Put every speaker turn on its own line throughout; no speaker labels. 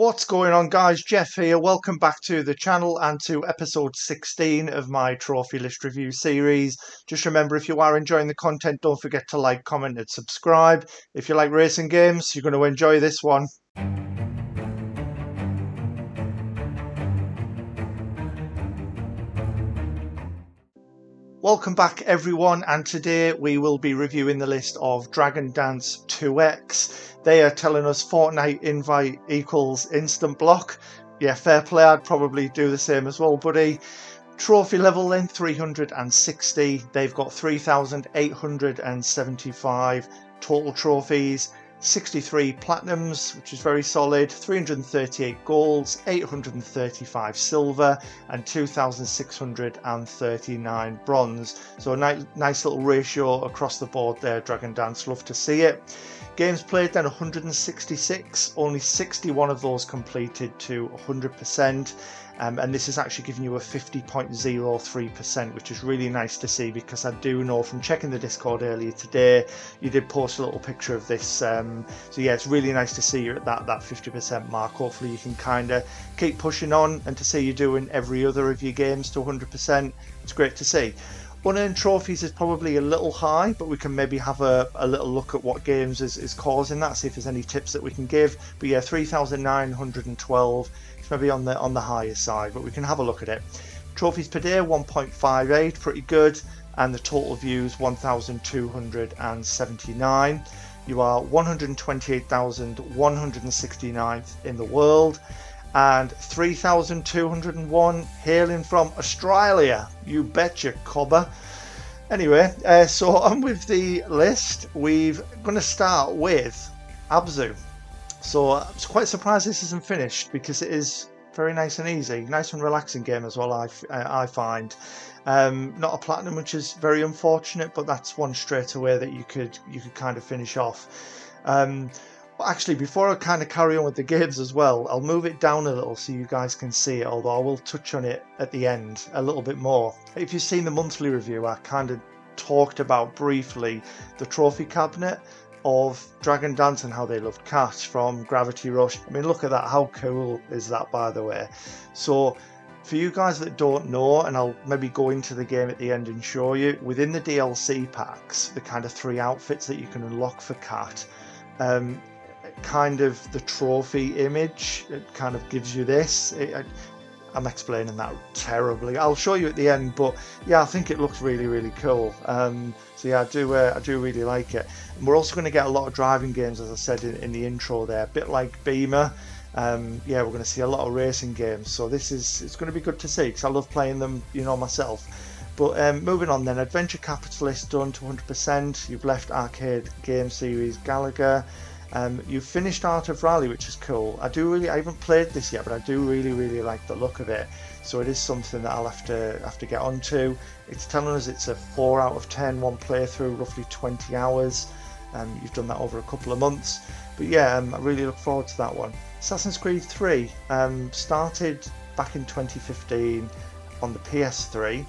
What's going on, guys? Jeff here. Welcome back to the channel and to episode 16 of my trophy list review series. Just remember, if you are enjoying the content, don't forget to like, comment and subscribe. If you like racing games, you're going to enjoy this one. Welcome back, everyone, and today we will be reviewing the list of Dragon Dance 2X. They are telling us Fortnite invite equals instant block. Yeah, fair play. I'd probably do the same as well, buddy. Trophy level then 360. They've got 3,875 total trophies. 63 platinums, which is very solid, 338 golds, 835 silver, and 2,639 bronze. So a nice little ratio across the board there, Dragon Dance. Love to see it. Games played then 166, only 61 of those completed to 100%. And this is actually giving you a 50.03%, which is really nice to see, because I do know from checking the Discord earlier today, you did post a little picture of this. So yeah, it's really nice to see you're at that 50% mark. Hopefully you can kind of keep pushing on, and to see you doing every other of your games to 100%, it's great to see. Unearned trophies is probably a little high, but we can maybe have a little look at what games is causing that, see if there's any tips that we can give. But yeah, 3,912, it's maybe on the higher side, but we can have a look at it. Trophies per day 1.58, pretty good, and the total views 1,279. You are 128,169th in the world, and 3,201 hailing from Australia. You betcha, cobber. Anyway, so on with the list. We're going to start with Abzu. So I was quite surprised this isn't finished, because it is very nice and easy, nice and relaxing game as well. I find not a platinum, which is very unfortunate, but that's one straight away that you could kind of finish off. Actually, before I kind of carry on with the games as well, I'll move it down a little so you guys can see it, although I will touch on it at the end a little bit more. If you've seen the monthly review, I kind of talked about briefly the trophy cabinet of Dragon Dance and how they loved cash from Gravity Rush. I mean, look at that. How cool is that, by the way? So for you guys that don't know, and I'll maybe go into the game at the end and show you, within the DLC packs, the kind of 3 outfits that you can unlock for Cat, kind of the trophy image, it kind of gives you this. I'm explaining that terribly. I'll show you at the end, but yeah, I think it looks really, really cool. So yeah, I do really like it. And we're also going to get a lot of driving games, as I said in the intro there, a bit like Beamer. Yeah, we're going to see a lot of racing games. So it's going to be good to see, because I love playing them, you know, myself. But moving on then, Adventure Capitalist done to 100%. You've left Arcade Game Series Gallagher. You've finished Art of Rally, which is cool. I haven't played this yet, but I do really like the look of it. So it is something that I'll have to get onto. It's telling us it's a 4 out of 10, one playthrough, roughly 20 hours. You've done that over a couple of months. But yeah, I really look forward to that one. Assassin's Creed 3 started back in 2015 on the PS3.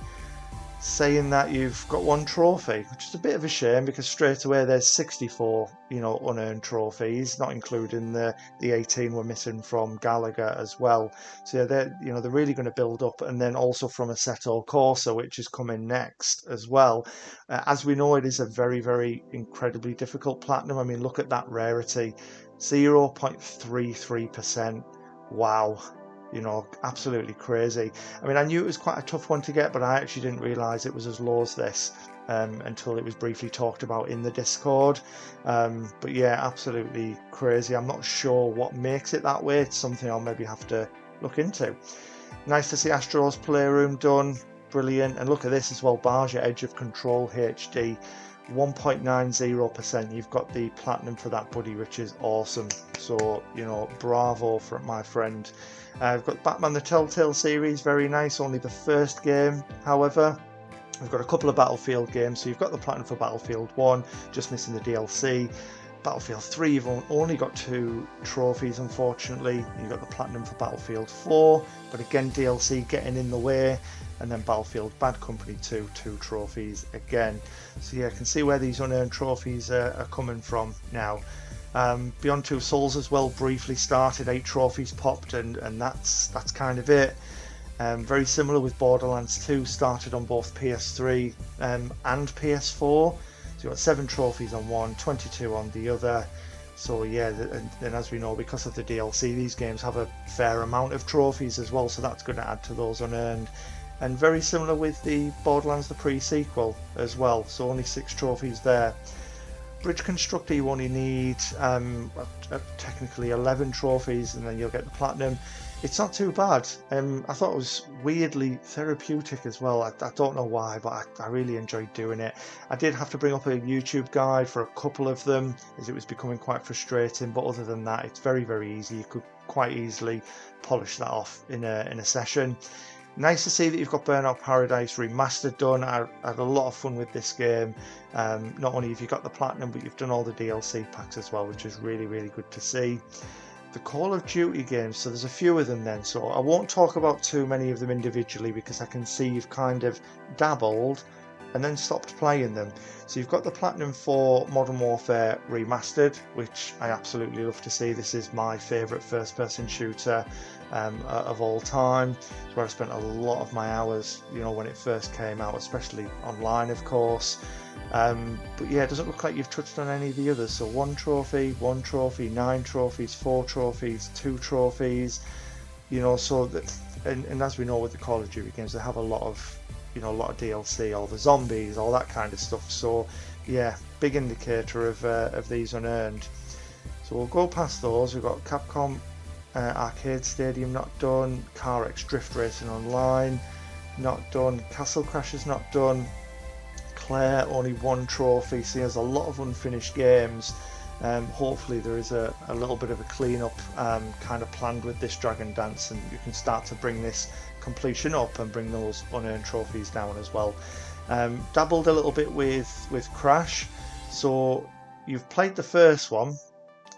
Saying that you've got 1 trophy, which is a bit of a shame, because straight away there's 64, unearned trophies, not including the 18 we're missing from Gallagher as well. So yeah, they're really going to build up, and then also from Assetto Corsa, which is coming next as well. As we know, it is a very incredibly difficult platinum. I mean, look at that rarity, 0.33%. Wow. Absolutely crazy. I mean, I knew it was quite a tough one to get, but I actually didn't realise it was as low as this until it was briefly talked about in the Discord. But yeah, absolutely crazy. I'm not sure what makes it that way. It's something I'll maybe have to look into. Nice to see Astro's Playroom done. Brilliant. And look at this as well, Barja Edge of Control HD. 1.90%. You've got the platinum for that, buddy, which is awesome. So bravo for my friend. I've got Batman the Telltale series, very nice, only the first game. However, we've got a couple of Battlefield games. So you've got the platinum for Battlefield 1, just missing the DLC. Battlefield 3, you've only got 2 trophies, unfortunately. You've got the platinum for Battlefield 4, but again, DLC getting in the way. And then Battlefield Bad Company 2, 2 trophies again. So yeah, I can see where these unearned trophies are coming from now. Beyond Two Souls as well briefly started, 8 trophies popped, and that's kind of it. Very similar with Borderlands 2, started on both PS3 and PS4. So you've got 7 trophies on one, 22 on the other. So yeah, and as we know, because of the DLC, these games have a fair amount of trophies as well, so that's going to add to those unearned. And very similar with the Borderlands, the pre-sequel as well, so only 6 trophies there. Bridge Constructor, you only need technically 11 trophies, and then you'll get the Platinum. It's not too bad. I thought it was weirdly therapeutic as well. I don't know why, but I really enjoyed doing it. I did have to bring up a YouTube guide for a couple of them, as it was becoming quite frustrating, but other than that, it's very, very easy. You could quite easily polish that off in a session. Nice to see that you've got Burnout Paradise Remastered done. I had a lot of fun with this game. Not only have you got the Platinum, but you've done all the DLC packs as well, which is really, really good to see. The Call of Duty games, so there's a few of them then, so I won't talk about too many of them individually because I can see you've kind of dabbled and then stopped playing them. So you've got the Platinum for Modern Warfare Remastered, which I absolutely love to see. This is my favourite first-person shooter of all time. It's where I spent a lot of my hours, when it first came out, especially online, of course. But yeah, it doesn't look like you've touched on any of the others. So 1 trophy, 9 trophies, 4 trophies, 2 trophies. So that, and as we know with the Call of Duty games, they have a lot of DLC, all the zombies, all that kind of stuff. So yeah, big indicator of these unearned. So we'll go past those. We've got Capcom Arcade Stadium not done, CarX Drift Racing Online not done, Castle Crashers not done, Claire only 1 trophy. So there's a lot of unfinished games. Hopefully there is a little bit of a clean-up kind of planned with this Dragon Dance, and you can start to bring this completion up and bring those unearned trophies down as well. Dabbled a little bit with Crash, so you've played the first one,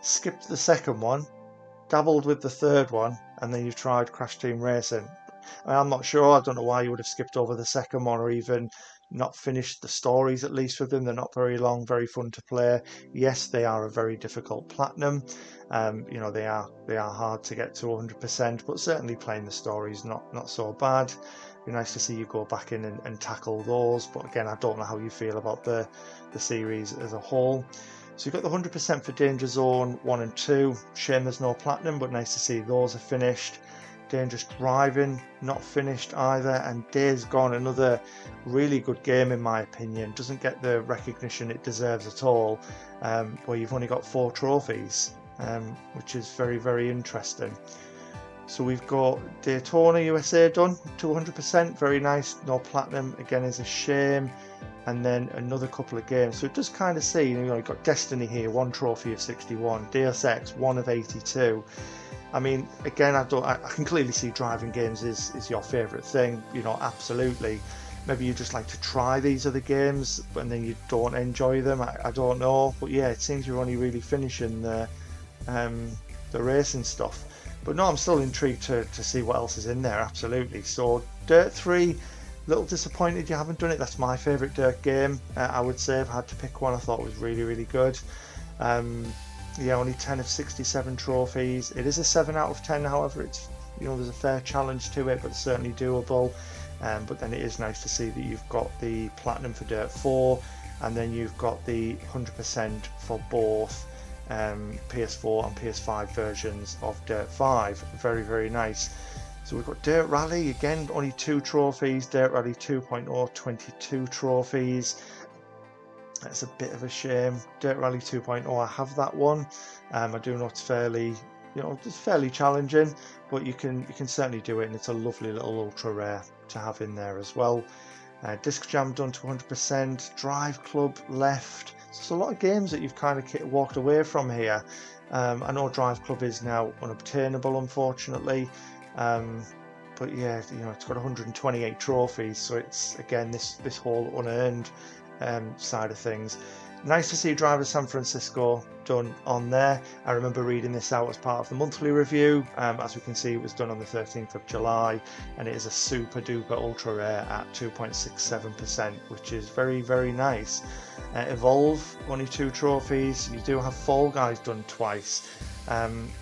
skipped the second one, dabbled with the third one, and then you've tried Crash Team Racing. I'm not sure, I don't know why you would have skipped over the second one or even not finished the stories, at least with them. They're not very long, very fun to play. Yes, they are a very difficult platinum. They are hard to get to 100%, but certainly playing the stories not so bad. It'd be nice to see you go back in and tackle those, but again, I don't know how you feel about the series as a whole. So you've got the 100% for Danger Zone 1 and 2. Shame there's no platinum, but nice to see those are finished. Dangerous Driving not finished either, and Days Gone, another really good game in my opinion. Doesn't get the recognition it deserves at all, where you've only got 4 trophies, which is very, very interesting. So we've got Daytona USA done to 100%, very nice. No platinum, again, is a shame. And then another couple of games. So it does kind of see, you've got Destiny here, 1 trophy of 61, Deus Ex, 1 of 82. I mean, again, I can clearly see driving games is your favourite thing, absolutely. Maybe you just like to try these other games and then you don't enjoy them. I don't know, but yeah, it seems you're only really finishing the racing stuff. But no, I'm still intrigued to see what else is in there, absolutely. So Dirt 3, little disappointed you haven't done it. That's my favourite Dirt game, I would say. If I had to pick one, I thought it was really, really good. Yeah, only 10 of 67 trophies. It is a 7 out of 10, however, it's there's a fair challenge to it, but it's certainly doable. But then it is nice to see that you've got the Platinum for Dirt 4, and then you've got the 100% for both PS4 and PS5 versions of Dirt 5. Very, very nice. So we've got Dirt Rally, again, only 2 trophies. Dirt Rally 2.0, 22 trophies. That's a bit of a shame. Dirt Rally 2.0, I have that one. I do know it's fairly, it's fairly challenging, but you can certainly do it, and it's a lovely little ultra rare to have in there as well. Disc Jam done to 100%. Drive Club left. So it's a lot of games that you've kind of walked away from here. I know Drive Club is now unobtainable, unfortunately. But yeah, it's got 128 trophies, so it's again this whole unearned side of things. Nice to see Driver San Francisco done on there. I remember reading this out as part of the monthly review. As we can see, it was done on the 13th of July, and it is a super duper ultra rare at 2.67%, which is very, very nice. Evolve, only 2 trophies. You do have Fall Guys done twice.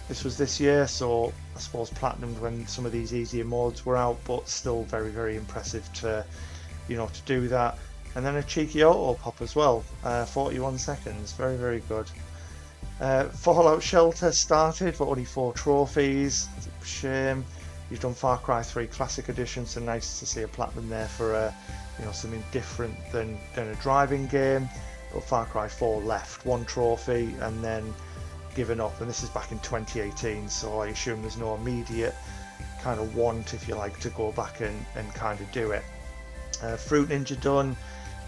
This was this year, so I suppose platinumed when some of these easier modes were out, but still very, very impressive to, to do that. And then a cheeky auto pop as well, 41 seconds, very, very good. Fallout Shelter started, but only 4 trophies, it's a shame. You've done Far Cry 3 Classic Edition, so nice to see a platinum there for something different than a driving game. But Far Cry 4 left 1 trophy and then given up, and this is back in 2018, so I assume there's no immediate kind of want, if you like, to go back and kind of do it. Fruit Ninja done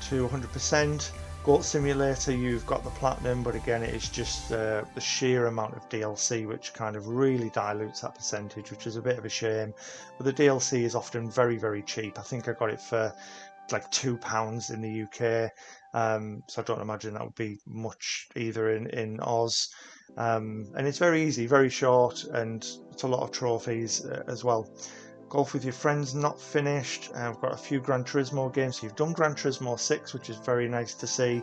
to 100%. Goat Simulator, you've got the platinum, but again it is just the sheer amount of DLC which kind of really dilutes that percentage, which is a bit of a shame. But the DLC is often very, very cheap. I think I got it for like £2 in the UK, so I don't imagine that would be much either in Oz. And it's very easy, very short, and it's a lot of trophies as well. Golf with Your Friends not finished. I've got a few Gran Turismo games. So you've done Gran Turismo 6, which is very nice to see.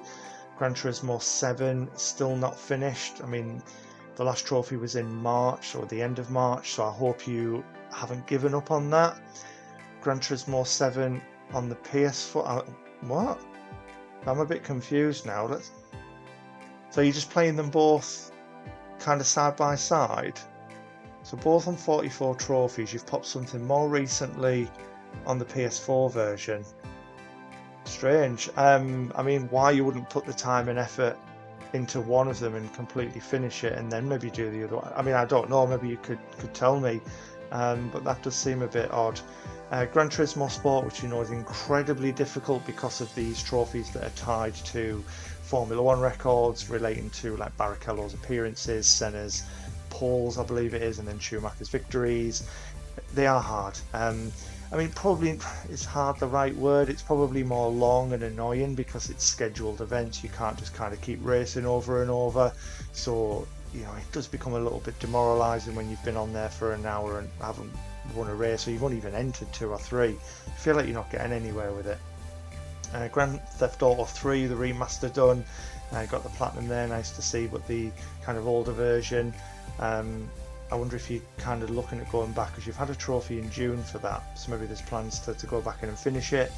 Gran Turismo 7 still not finished. I mean, the last trophy was in March, or the end of March, so I hope you haven't given up on that. Gran Turismo 7 on the PS4. What? I'm a bit confused now. So you're just playing them both kind of side by side? So both on 44 trophies, you've popped something more recently on the PS4 version. Strange. I mean, why you wouldn't put the time and effort into one of them and completely finish it and then maybe do the other one? I mean, I don't know, maybe you could tell me, but that does seem a bit odd. Gran Turismo Sport, which is incredibly difficult because of these trophies that are tied to Formula 1 records relating to like Barrichello's appearances, Senna's poles, I believe it is, and then Schumacher's victories. They are hard. I mean, probably is hard the right word. It's probably more long and annoying because it's scheduled events. You can't just kind of keep racing over and over. So, it does become a little bit demoralising when you've been on there for an hour and haven't won a race, or you've only even entered 2 or 3. You feel like you're not getting anywhere with it. Grand Theft Auto 3, the remaster done. Got the platinum there, nice to see, but the kind of older version. I wonder if you're kind of looking at going back, because you've had a trophy in June for that, so maybe there's plans to go back in and finish it.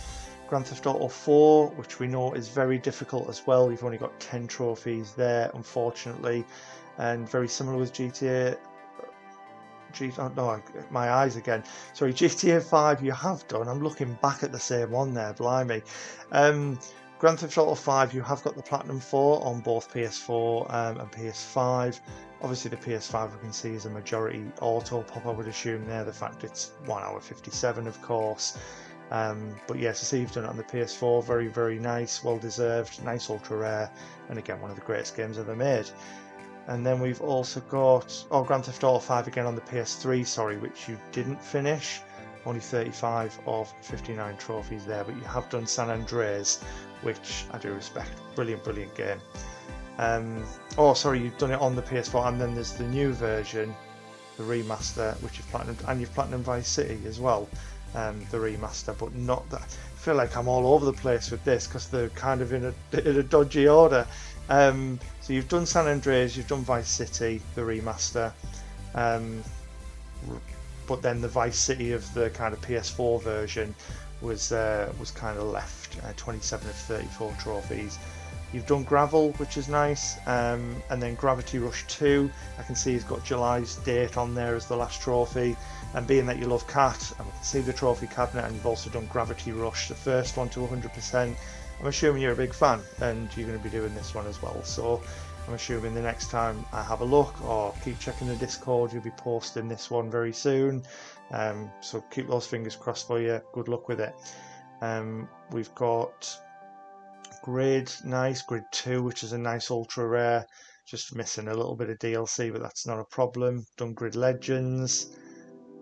Grand Theft Auto 4, which we know is very difficult as well. You've only got 10 trophies there, unfortunately, and very similar with GTA. Oh no, my eyes again. Sorry, GTA 5 you have done. I'm looking back at the same one there, blimey. Grand Theft Auto 5 you have got the platinum for on both PS4 and PS5. Obviously the PS5 we can see is a majority auto pop, I would assume there, the fact it's 1 hour 57 of course. But yeah, to see you've done it on the PS4, very, very nice, well deserved, nice ultra rare, and again one of the greatest games ever made. And then we've also got Grand Theft Auto 5 again on the PS3, sorry, which you didn't finish. Only 35 of 59 trophies there, but you have done San Andreas, which I do respect. Brilliant, brilliant game. Sorry, you've done it on the PS4, and then there's the new version, the remaster, which you've platinumed, and you've platinumed Vice City as well, the remaster, but not that. I feel like I'm all over the place with this because they're kind of in a dodgy order. So you've done San Andreas, you've done Vice City, the remaster, but then the Vice City of the kind of PS4 version was kind of left. 27 of 34 trophies. You've done Gravel, which is nice, and then Gravity Rush 2. I can see he's got July's date on there as the last trophy. And being that you love Cat, I can see the trophy cabinet, and you've also done Gravity Rush, the first one, to 100%. I'm assuming you're a big fan, and you're going to be doing this one as well. So I'm assuming the next time I have a look, or keep checking the Discord, you'll be posting this one very soon. So keep those fingers crossed for you. Good luck with it. We've got Grid, nice, Grid 2, which is a nice ultra rare. Just missing a little bit of DLC, but that's not a problem. Done Grid Legends,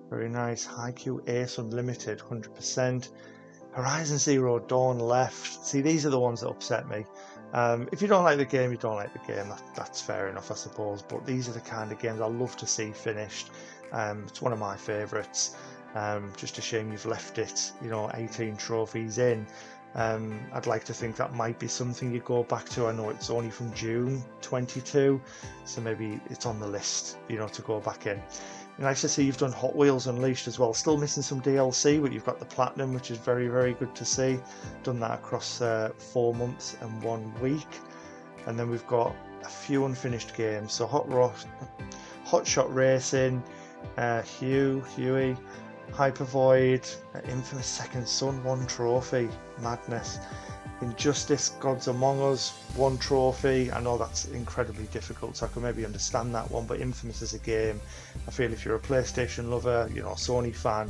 very nice. Haikyuu Ace Unlimited, 100%. Horizon Zero Dawn left. See, these are the ones that upset me. If you don't like the game, you don't like the game. That's fair enough, I suppose. But these are the kind of games I love to see finished. It's one of my favourites. Just a shame you've left it, 18 trophies in. I'd like to think that might be something you go back to. I know it's only from June 22, so maybe it's on the list, to go back in. Nice to see you've done Hot Wheels Unleashed as well. Still missing some DLC, but you've got the Platinum, which is very, very good to see. Done that across 4 months and 1 week. And then we've got a few unfinished games. So Hot Shot Racing, Huey, Hyper Void, Infamous Second Son, 1 trophy. Madness. Injustice, Gods Among Us, 1 trophy. I know that's incredibly difficult, so I can maybe understand that one, but Infamous as a game, I feel if you're a PlayStation lover, Sony fan,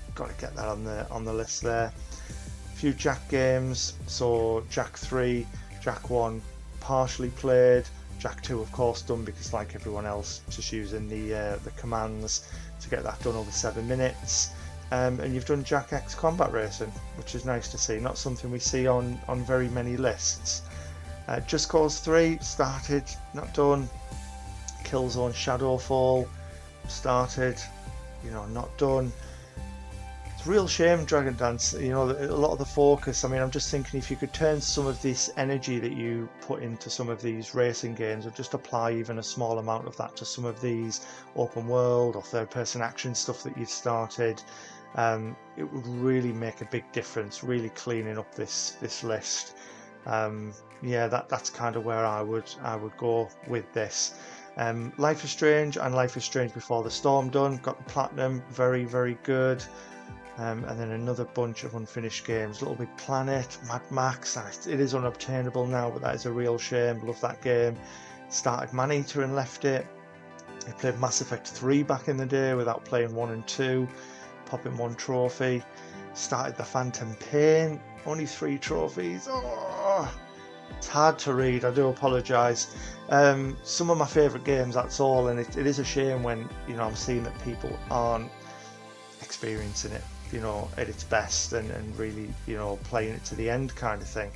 you've got to get that on the list there. A few Jak games, so Jak 3, Jak 1 partially played, Jak 2 of course done because like everyone else, just using the commands to get that done over 7 minutes. And you've done Jak X Combat Racing, which is nice to see. Not something we see on very many lists. Just Cause 3 started, not done. Killzone Shadowfall started, not done. It's a real shame, Dragon Dance. A lot of the focus. I mean, I'm just thinking if you could turn some of this energy that you put into some of these racing games, or just apply even a small amount of that to some of these open world or third-person action stuff that you've started. It would really make a big difference, really cleaning up this list. That's kind of where I would go with this. Life is Strange and Life is Strange Before the Storm done, got the Platinum, very, very good. And then another bunch of unfinished games. Little Big Planet, Mad Max, it is unobtainable now, but that is a real shame. Love that game. Started Maneater and left it. I played Mass Effect 3 back in the day without playing 1 and 2. Popping 1 trophy. Started the Phantom Pain, only 3 trophies. Oh, it's hard to read, I do apologise. Some of my favourite games, that's all, and it is a shame when I'm seeing that people aren't experiencing it at its best and really playing it to the end kind of thing.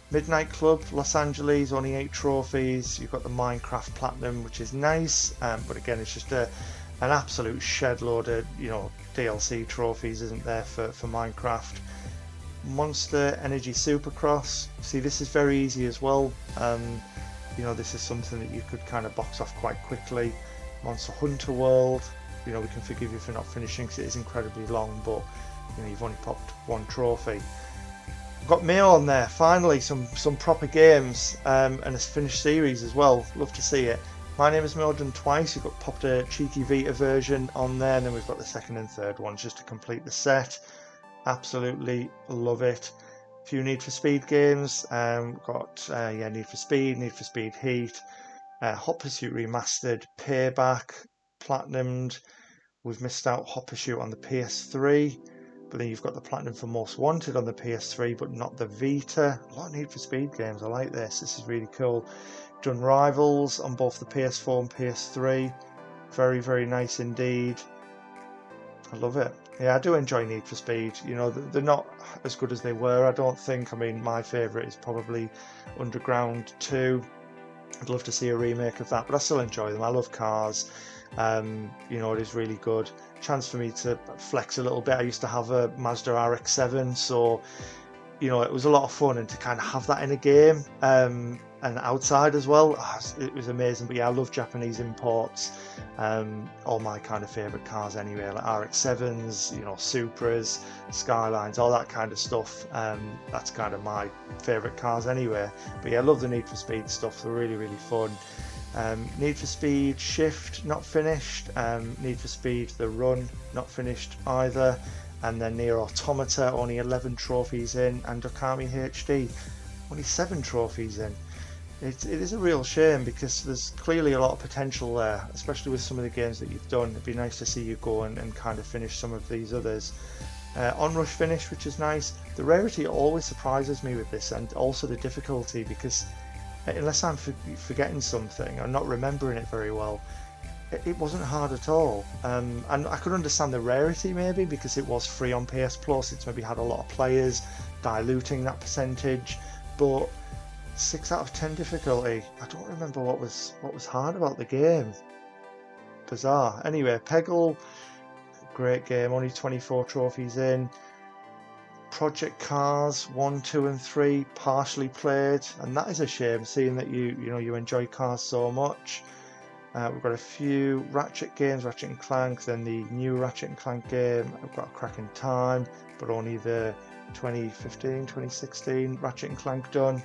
Midnight Club, Los Angeles, only 8 trophies. You've got the Minecraft Platinum, which is nice, but again it's just an absolute shed load of DLC trophies, isn't there, for Minecraft. Monster Energy Supercross, see, this is very easy as well. This is something that you could kind of box off quite quickly. Monster Hunter World, we can forgive you for not finishing because it is incredibly long, but you've only popped 1 trophy. Got Mayo on there, finally some proper games, and a finished series as well. Love to see it. My Name is Mayo done twice. You've got popped a cheeky Vita version on there, and then we've got the second and third ones just to complete the set. Absolutely love it. A few Need for Speed games. Got Need for Speed Heat, Hot Pursuit Remastered, Payback, Platinumed. We've missed out Hot Pursuit on the PS3, but then you've got the Platinum for Most Wanted on the PS3, but not the Vita. A lot of Need for Speed games. I like this. This is really cool. Done Rivals on both the PS4 and PS3. Very, very nice indeed. I love it. Yeah, I do enjoy Need for Speed. They're not as good as they were, I don't think. I mean, my favourite is probably Underground 2. I'd love to see a remake of that, but I still enjoy them. I love cars. It is really good. Chance for me to flex a little bit. I used to have a Mazda RX-7, so it was a lot of fun, and to kind of have that in a game and outside as well, it was amazing. But yeah, I love Japanese imports. All my kind of favourite cars anyway, like RX-7s, Supras, Skylines, all that kind of stuff. That's kind of my favourite cars anyway. But yeah, I love the Need for Speed stuff. They're really, really fun. Need for Speed Shift, not finished. Need for Speed The Run, not finished either. And then Nier Automata, only 11 trophies in. And Okami HD, only 7 trophies in. It is a real shame because there's clearly a lot of potential there, especially with some of the games that you've done. It'd be nice to see you go and kind of finish some of these others. Onrush finished, which is nice. The rarity always surprises me with this, and also the difficulty, because unless I'm forgetting something or not remembering it very well, it wasn't hard at all. And I could understand the rarity maybe because it was free on PS Plus. It's maybe had a lot of players diluting that percentage, but 6 out of 10 difficulty. I don't remember what was hard about the game. Bizarre. Anyway, Peggle, great game. Only 24 trophies in. Project Cars 1, 2, and 3 partially played, and that is a shame, seeing that you enjoy cars so much. We've got a few Ratchet games, Ratchet and Clank, then the new Ratchet and Clank game. I've got a cracking time, but only the 2015, 2016 Ratchet and Clank done.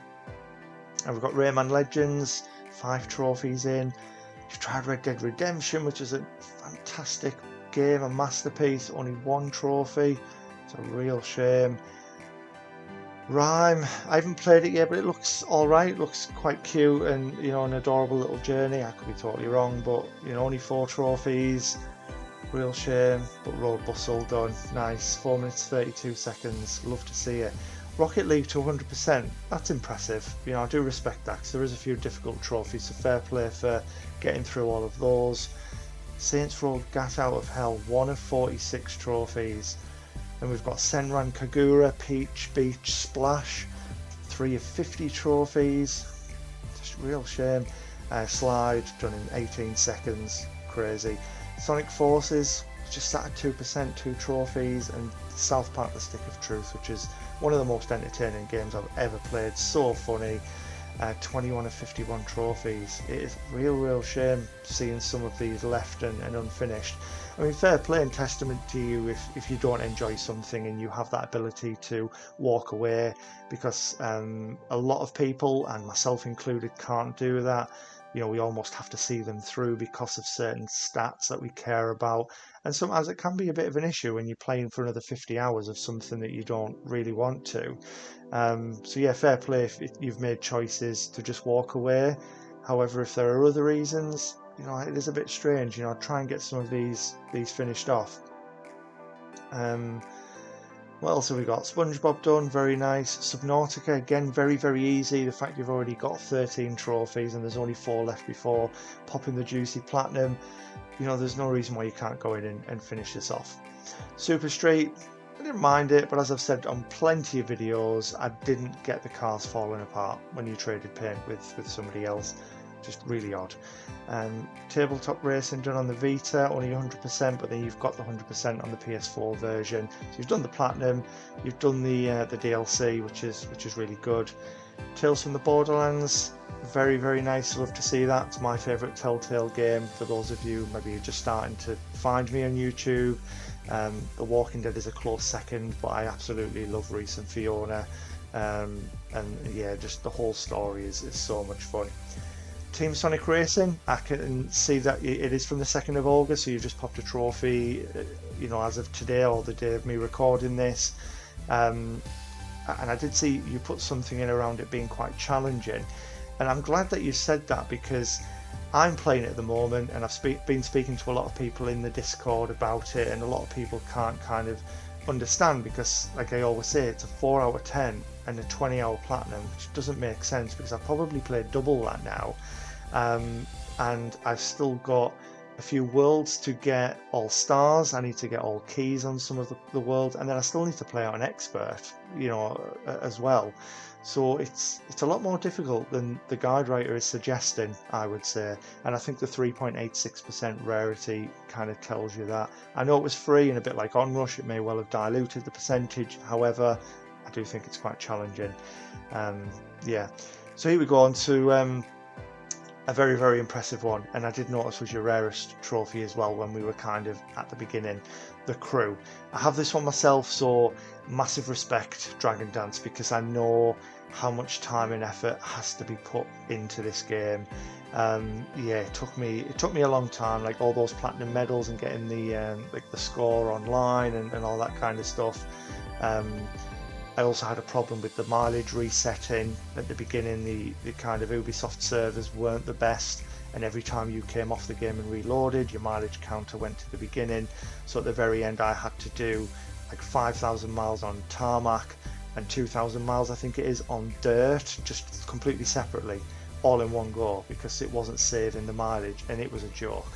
And we've got Rayman Legends, 5 trophies in. You've tried Red Dead Redemption, which is a fantastic game, a masterpiece, only 1 trophy. It's a real shame. Rhyme, I haven't played it yet, but it looks alright. It looks quite cute and, an adorable little journey. I could be totally wrong, but, only 4 trophies. Real shame, but Road Bustle done. Nice. 4 minutes 32 seconds. Love to see it. Rocket League to 100%. That's impressive. I do respect that, because there is a few difficult trophies, so fair play for getting through all of those. Saints Row Gat Out of Hell, 1 of 46 trophies. Then we've got Senran Kagura, Peach Beach Splash, 3 of 50 trophies. Just real shame. Slide done in 18 seconds. Crazy. Sonic Forces just sat at 2%, 2 trophies, and South Park The Stick of Truth, which is one of the most entertaining games I've ever played. So funny. 21 of 51 trophies. It is real shame seeing some of these left and unfinished. I mean, fair play and testament to you if you don't enjoy something and you have that ability to walk away, because a lot of people, and myself included, can't do that. We almost have to see them through because of certain stats that we care about, and sometimes it can be a bit of an issue when you're playing for another 50 hours of something that you don't really want to. So yeah, fair play if you've made choices to just walk away. However, if there are other reasons, it is a bit strange. Try and get some of these finished off. What else have we got? SpongeBob done, very nice. Subnautica, again, very easy. The fact you've already got 13 trophies and there's only 4 left before popping the juicy platinum, there's no reason why you can't go in and finish this off. Super Street, I didn't mind it, but as I've said on plenty of videos, I didn't get the cars falling apart when you traded paint with somebody else. Just really odd. Tabletop Racing done on the Vita, only 100%, but then you've got the 100% on the PS4 version. So you've done the Platinum, you've done the DLC, which is really good. Tales from the Borderlands, very nice. Love to see that. It's my favourite Telltale game. For those of you maybe you're just starting to find me on YouTube, The Walking Dead is a close second, but I absolutely love Reese and Fiona, and yeah, just the whole story is so much fun. Team Sonic Racing, I can see that it is from the 2nd of August, so you've just popped a trophy, as of today, or the day of me recording this. And I did see you put something in around it being quite challenging, and I'm glad that you said that, because I'm playing it at the moment, and I've been speaking to a lot of people in the Discord about it, and a lot of people can't kind of understand, because like I always say, it's a 4 out of 10 and a 20-hour platinum, which doesn't make sense, because I've probably played double that now. And I've still got a few worlds to get all stars. I need to get all keys on some of the worlds, and then I still need to play out an expert, as well. So it's a lot more difficult than the guide writer is suggesting, I would say. And I think the 3.86% rarity kind of tells you that. I know it was free, and a bit like Onrush, it may well have diluted the percentage. However, I do think it's quite challenging. Yeah. So here we go on to a very impressive one, and I did notice was your rarest trophy as well when we were kind of at the beginning, the Crew. I have this one myself, so massive respect, Dragon Dance, because I know how much time and effort has to be put into this game. Yeah, it took me a long time, like all those platinum medals and getting the like the score online and all that kind of stuff. I also had a problem with the mileage resetting at the beginning. The kind of Ubisoft servers weren't the best, and every time you came off the game and reloaded, your mileage counter went to the beginning. So at the very end I had to do like 5,000 miles on tarmac and 2,000 miles, I think it is, on dirt, just completely separately, all in one go, because it wasn't saving the mileage, and it was a joke.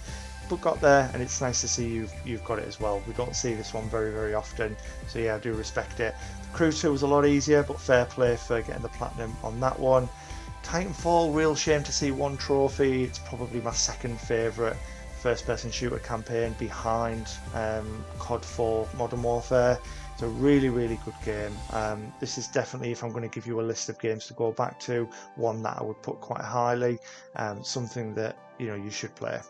But got there, and it's nice to see you've got it as well. We don't see this one very often, so yeah, I do respect it. The Crew 2 was a lot easier, but fair play for getting the platinum on that one. Titanfall, real shame to see one trophy. It's probably my second favourite first-person shooter campaign behind COD 4 Modern Warfare. It's a really, really good game. This is definitely, if I'm going to give you a list of games to go back to, one that I would put quite highly, something that you should play.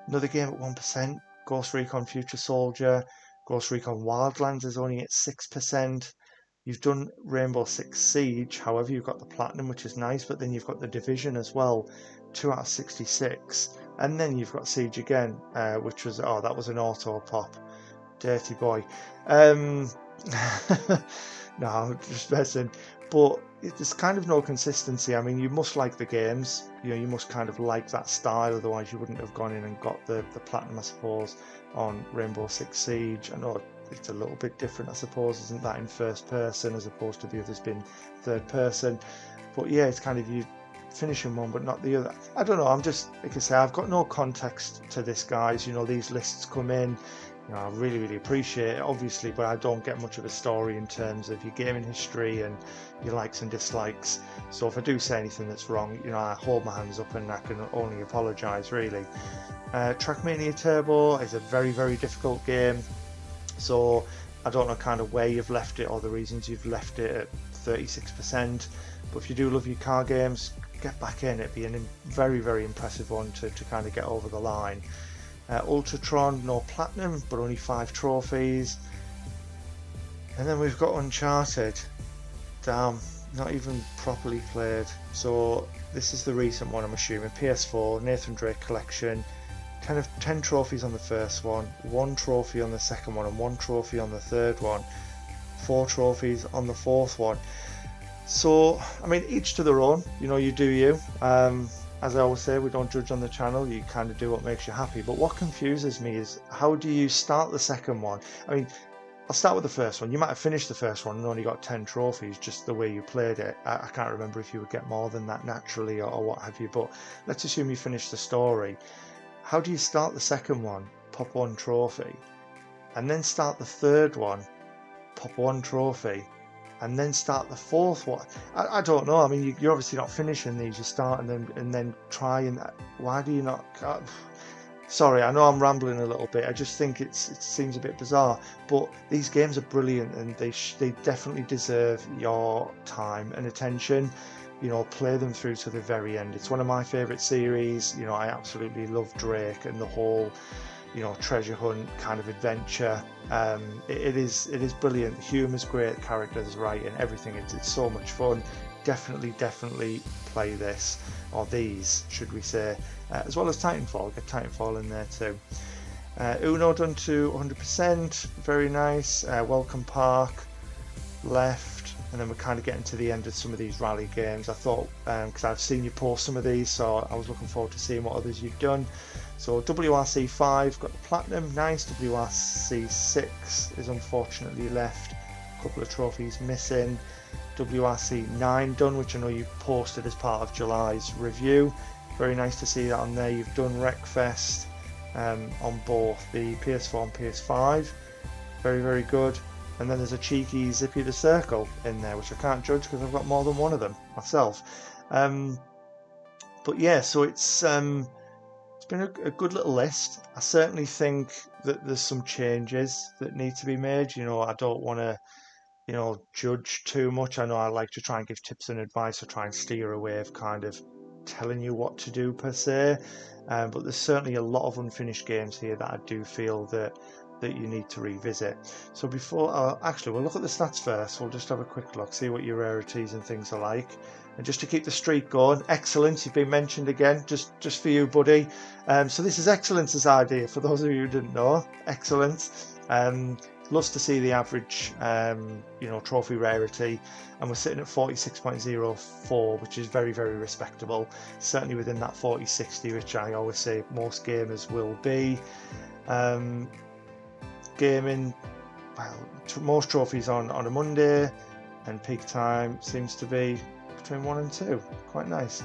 Another game at 1%, Ghost Recon Future Soldier. Ghost Recon Wildlands is only at 6%. You've done Rainbow Six Siege, however you've got the Platinum, which is nice, but then you've got the Division as well, 2 out of 66. And then you've got Siege again, which was, that was an auto pop. Dirty boy. No, just messing. But there's kind of no consistency. I mean, you must like the games. You must kind of like that style. Otherwise, you wouldn't have gone in and got the platinum, I suppose, on Rainbow Six Siege. I know it's a little bit different, I suppose, isn't that, in first person as opposed to the others being third person. But yeah, it's kind of you finishing one but not the other. I don't know. I'm just, like I say, I've got no context to this, guys. These lists come in. I really, really appreciate it, obviously, but I don't get much of a story in terms of your gaming history and your likes and dislikes. So if I do say anything that's wrong, I hold my hands up and I can only apologise, really. Trackmania Turbo is a very, very difficult game. So I don't know kind of where you've left it or the reasons you've left it at 36%. But if you do love your car games, get back in. It'd be a very, very impressive one to kind of get over the line. Ultratron, no platinum, but only 5 trophies. And then we've got Uncharted. Damn, not even properly played. So this is the recent one, I'm assuming. PS4, Nathan Drake Collection. 10 trophies on the first one, 1 trophy on the second one, and 1 trophy on the third one. 4 trophies on the fourth one. So, I mean, each to their own. You do you. As I always say, we don't judge on the channel. You kind of do what makes you happy. But what confuses me is, how do you start the second one? I mean, I'll start with the first one. You might have finished the first one and only got 10 trophies, just the way you played it. I can't remember if you would get more than that naturally or what have you. But let's assume you finished the story. How do you start the second one? Pop 1 trophy. And then start the third one. Pop 1 trophy. And then start the fourth one. I don't know. I mean, you're obviously not finishing these. You're starting them and then trying. Why do you not? Sorry, I know I'm rambling a little bit. I just think it seems a bit bizarre. But these games are brilliant, and they definitely deserve your time and attention. Play them through to the very end. It's one of my favourite series. I absolutely love Drake and the whole treasure hunt kind of adventure. It is brilliant. The humour's great, the characters right, and everything. It's so much fun. Definitely play this, or these, should we say, as well as Titanfall. Get Titanfall in there too. Uno done to 100%, very nice. Welcome Park, left, and then we're kind of getting to the end of some of these rally games. I thought, because I've seen you post some of these, so I was looking forward to seeing what others you've done. So WRC 5 got the platinum, nice. WRC 6 is unfortunately left, a couple of trophies missing. WRC 9 done, which I know you posted as part of July's review. Very nice to see that on there. You've done Wreckfest on both the PS4 and PS5. Very, very good. And then there's a cheeky Zippy the Circle in there, which I can't judge because I've got more than one of them myself. But yeah, so it's been a good little list. I certainly think that there's some changes that need to be made. I don't want to, judge too much. I know I like to try and give tips and advice, or try and steer away of kind of telling you what to do per se. But there's certainly a lot of unfinished games here that I do feel that you need to revisit. So before, actually, we'll look at the stats first. We'll just have a quick look, see what your rarities and things are like. And just to keep the streak going, Excellence, you've been mentioned again, just for you, buddy. So this is Excellence's idea, for those of you who didn't know. Excellence. Loves to see the average, trophy rarity, and we're sitting at 46.04, which is very, very respectable. Certainly within that 40-60, which I always say most gamers will be. Gaming, well, most trophies on a Monday, and peak time seems to be between 1 and 2. Quite nice.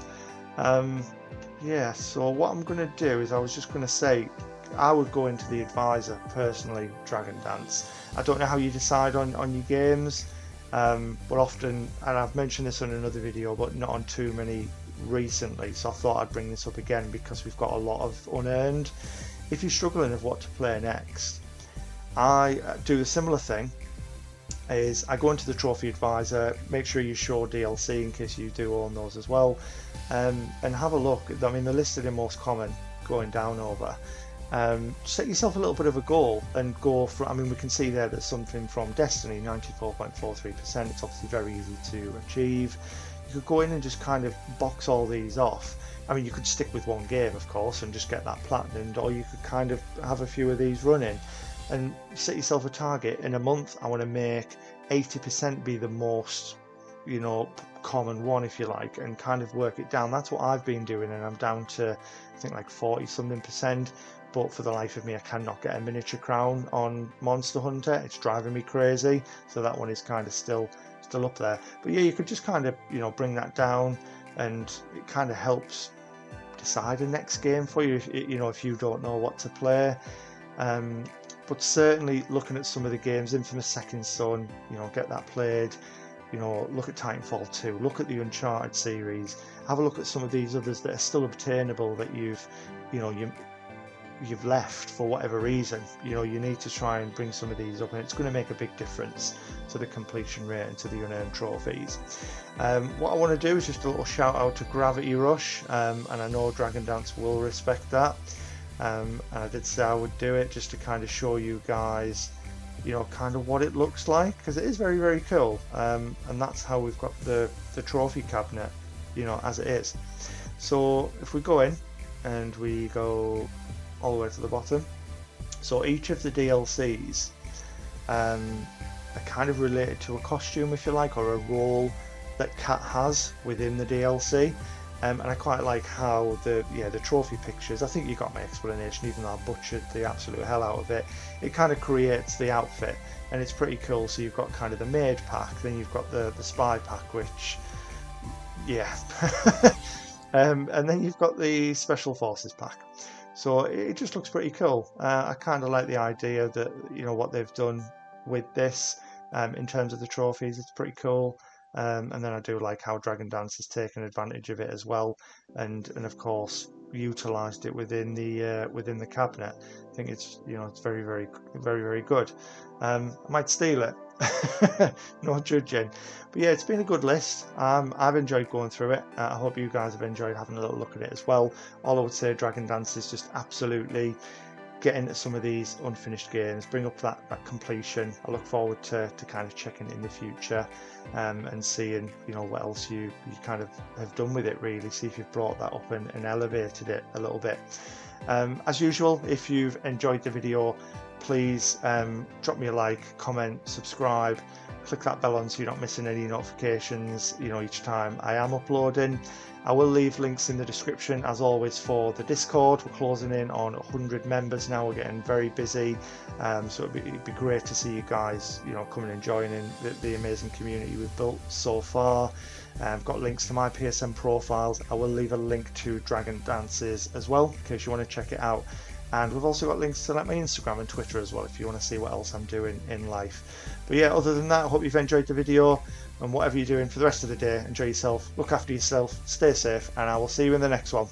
Yeah, so what I'm going to do is, I was just going to say, I would go into the advisor personally, Dragon Dance. I don't know how you decide on your games. but often, and I've mentioned this on another video, but not on too many recently, so I thought I'd bring this up again because we've got a lot of unearned. If you're struggling of what to play next, I do a similar thing. Is I go into the trophy advisor, make sure you show DLC in case you do own those as well, and have a look. I mean, they're listed in most common going down over. Set yourself a little bit of a goal and go for, I mean, we can see there that something from Destiny, 94.43%, it's obviously very easy to achieve. You could go in and just kind of box all these off. I mean, you could stick with one game, of course, and just get that platinumed, or you could kind of have a few of these running and set yourself a target. In a month, I want to make 80% be the most, you know, common one, if you like, and kind of work it down. That's what I've been doing, and I'm down to, I think, like 40 something percent. But for the life of me, I cannot get a miniature crown on Monster Hunter. It's driving me crazy. So that one is kind of still up there. But yeah, you could just kind of, you know, bring that down, and it kind of helps decide the next game for you, if you don't know what to play. But certainly looking at some of the games, Infamous Second Son, you know, get that played. You know, look at Titanfall 2, look at the Uncharted series, have a look at some of these others that are still obtainable that you've left for whatever reason. You know, you need to try and bring some of these up, and it's going to make a big difference to the completion rate and to the unearned trophies. What I want to do is just a little shout out to Gravity Rush, and I know Dragon Dance will respect that. And I did say I would do it just to kind of show you guys, you know, kind of what it looks like, because it is very, very cool. And that's how we've got the trophy cabinet, you know, as it is. So if we go in and we go all the way to the bottom, so each of the DLCs are kind of related to a costume, if you like, or a role that Cat has within the DLC. And I quite like how the trophy pictures, I think you got my explanation, even though I butchered the absolute hell out of it. It kind of creates the outfit, and it's pretty cool. So you've got kind of the maid pack, then you've got the spy pack, which, yeah. And then you've got the special forces pack. So it just looks pretty cool. I kind of like the idea that, you know, what they've done with this in terms of the trophies. It's pretty cool. And then I do like how Dragon Dance has taken advantage of it as well, and of course utilized it within the cabinet. I think it's, you know, it's very, very, very, very good. I might steal it, no judging. But yeah, it's been a good list. I've enjoyed going through it. I hope you guys have enjoyed having a little look at it as well. All I would say, Dragon Dance is just absolutely get into some of these unfinished games, bring up that completion. I look forward to kind of checking it in the future, and seeing, you know, what else you kind of have done with it, really. See if you've brought that up and elevated it a little bit. As usual, if you've enjoyed the video, please drop me a like, comment, subscribe, click that bell on so you're not missing any notifications, you know, each time I am uploading. I will leave links in the description, as always, for the Discord. We're closing in on 100 members now. We're getting very busy, so it'd be great to see you guys, you know, coming and joining the amazing community we've built so far. I've got links to my PSN profiles. I will leave a link to Dragon Dances as well, in case you want to check it out. And we've also got links to like my Instagram and Twitter as well, if you want to see what else I'm doing in life. But yeah, other than that, I hope you've enjoyed the video, and whatever you're doing for the rest of the day, enjoy yourself, look after yourself, stay safe, and I will see you in the next one.